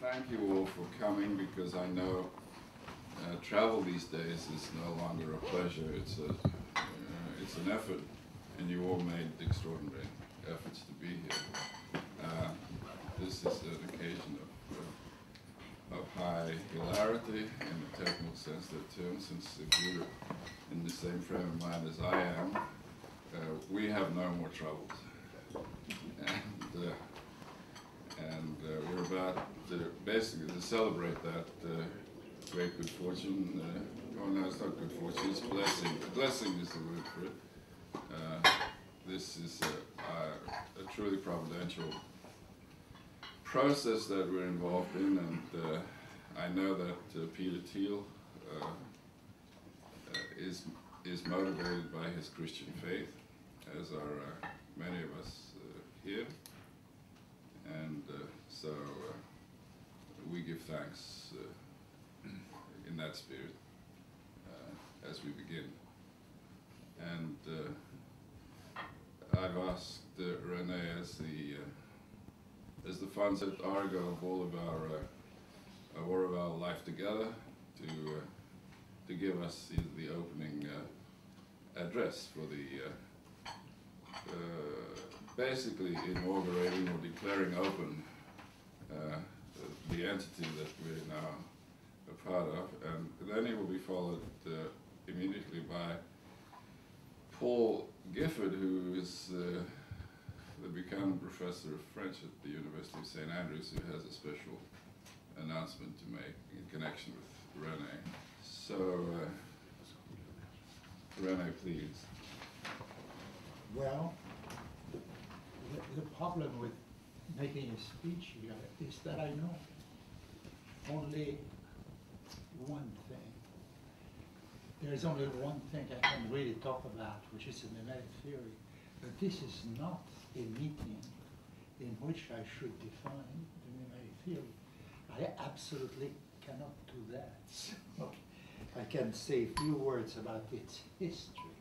thank you all for coming, because I know travel these days is no longer a pleasure. It's an effort, and you all made extraordinary efforts to be here. This is an occasion of high hilarity in the technical sense of the term, since if you're in the same frame of mind as I am, we have no more troubles. And we're about to basically to celebrate that great good fortune. Oh no, it's not good fortune, it's blessing. Blessing is the word for it. This is a truly providential process that we're involved in, and I know that Peter Thiel is motivated by his Christian faith, as are many of us here, and so we give thanks in that spirit as we begin. And I've asked Rene, as the funds at Argo of all of our life together, to give us the opening address for the basically inaugurating or declaring open the entity that we're now a part of, and then it will be followed immediately by Paul Gifford, who is the Buchanan Professor of French at the University of St. Andrews, who has a special announcement to make in connection with Rene. So, Rene, please. Well, the problem with making a speech here is that I know only one thing. There is only one thing I can really talk about, which is the mimetic theory. But this is not a meeting in which I should define the mimetic theory. I absolutely cannot do that. So I can say a few words about its history.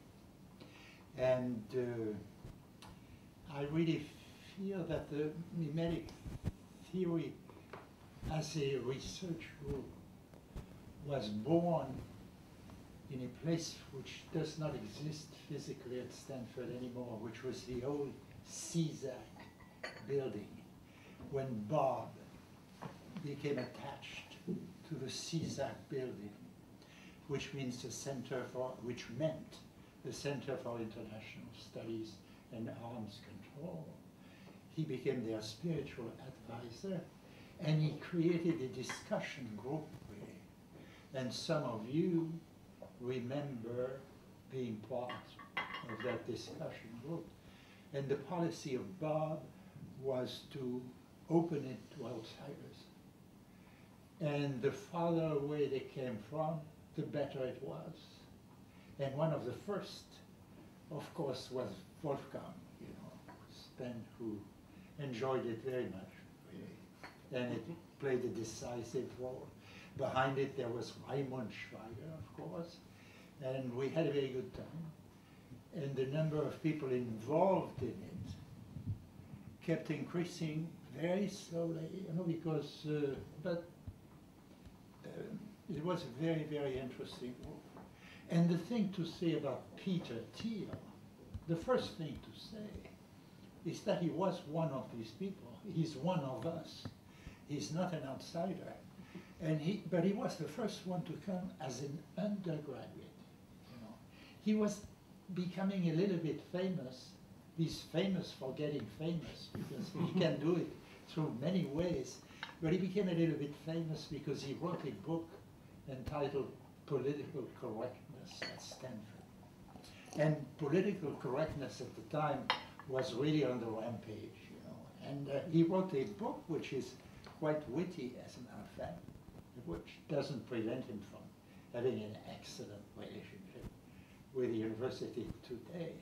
And I really feel that the mimetic theory as a research group was born in a place which does not exist physically at Stanford anymore, which was the old CSAC building, when Bob became attached to the CSAC building, which means the Center for, which meant the Center for International Studies and Arms Control. He became their spiritual advisor, and he created a discussion group there. And some of you remember being part of that discussion group. And the policy of Bob was to open it to outsiders. And the farther away they came from, the better it was. And one of the first, of course, was Wolfgang, who enjoyed it very much, really. And it played a decisive role. Behind it, there was Raimund Schweiger, of course, and we had a very good time. And the number of people involved in it kept increasing very slowly, because, it was a very, very interesting work. And the thing to say about Peter Thiel, the first thing to say is that he was one of these people. He's one of us. He's not an outsider. But he was the first one to come as an undergraduate. He was becoming a little bit famous. He's famous for getting famous, because he can do it through many ways. But he became a little bit famous because he wrote a book entitled Political Correctness at Stanford. And political correctness at the time was really on the rampage, And he wrote a book which is quite witty, as a matter of fact, which doesn't prevent him from having an excellent relationship with the university today.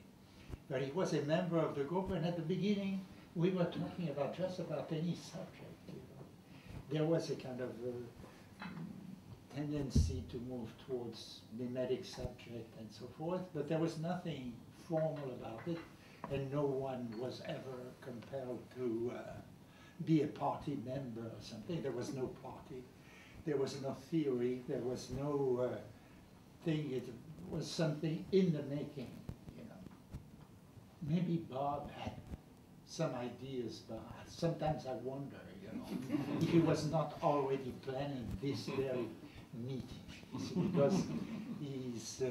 But he was a member of the group, and at the beginning, we were talking about just about any subject. There was a kind of tendency to move towards mimetic subject and so forth, but there was nothing formal about it, and no one was ever compelled to be a party member or something. There was no party. There was no theory. There was no thing. It was something in the making, you know. Maybe Bob had some ideas, but sometimes I wonder, you know, if he was not already planning this very meeting, because he's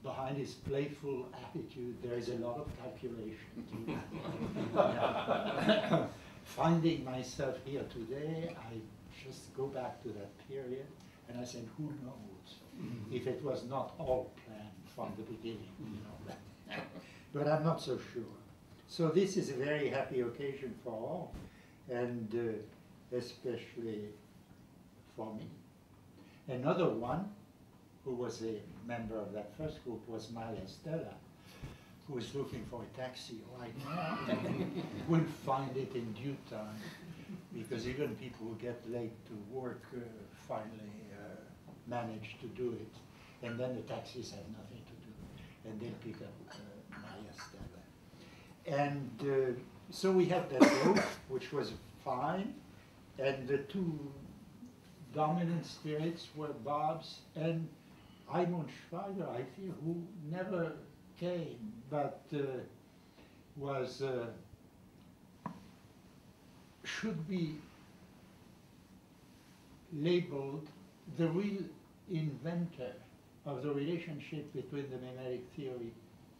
behind his playful attitude, there is a lot of calculation too. Finding myself here today, I just go back to that period, and I said, who knows if it was not all planned from the beginning, you know. But I'm not so sure. So this is a very happy occasion for all, and especially for me. Another one who was a member of that first group was Maria Stella, who is looking for a taxi right now. We'll find it in due time, because even people who get late to work finally manage to do it, and then the taxis have nothing to do, and they pick up Maria Stella. And so we had that group, which was fine, and the two dominant spirits were Bob's and Raimund Schweiger, I feel, who never came, but was should be labeled the real inventor of the relationship between the mimetic theory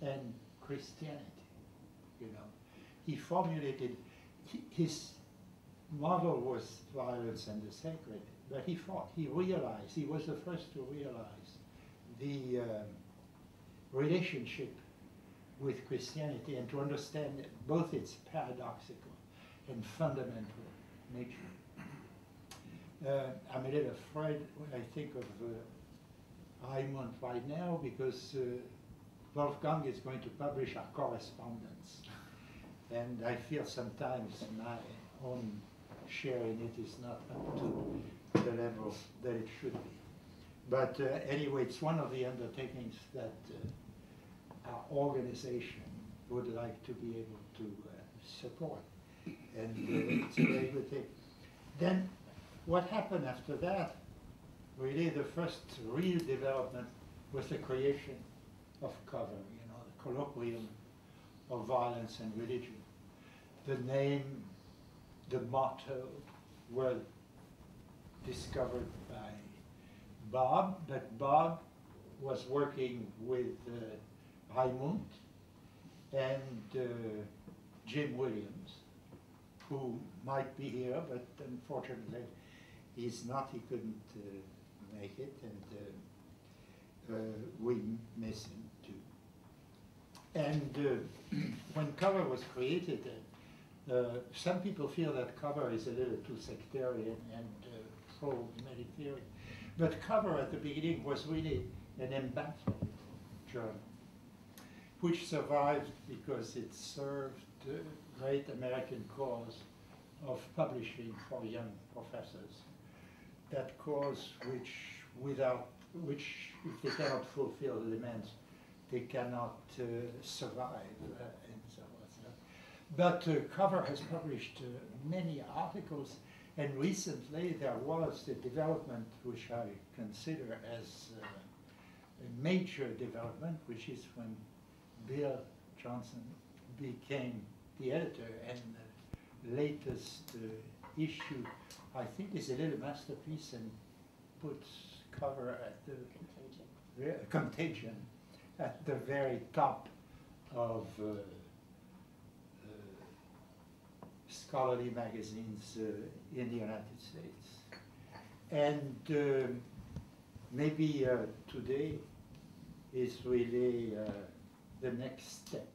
and Christianity. You know, he formulated his model was violence and the sacred, but he realized, he was the first to realize the relationship with Christianity and to understand both its paradoxical and fundamental nature. I'm a little afraid when I think of Raimund right now, because Wolfgang is going to publish our correspondence. And I feel sometimes my own share in it is not up to the level that it should be. But anyway, it's one of the undertakings that our organization would like to be able to support. And it's a very good thing. Then what happened after that, really the first real development was the creation of Cover, you know, the colloquium of violence and religion. The name, the motto were discovered by Bob, but Bob was working with Raimund and Jim Williams, who might be here, but unfortunately he's not, he couldn't make it, and we miss him too. And when Cover was created, some people feel that Cover is a little too sectarian and pro-mimetic theory. But Cover at the beginning was really an embattled journal, which survived because it served the great American cause of publishing for young professors. That cause which if they cannot fulfill the demands, they cannot survive and so on. But Cover has published many articles, and recently there was the development which I consider as a major development, which is when Bill Johnson became the editor, and the latest issue, I think, is a little masterpiece and puts Cover at the Contagion at the very top of scholarly magazines in the United States. And maybe today is really the next step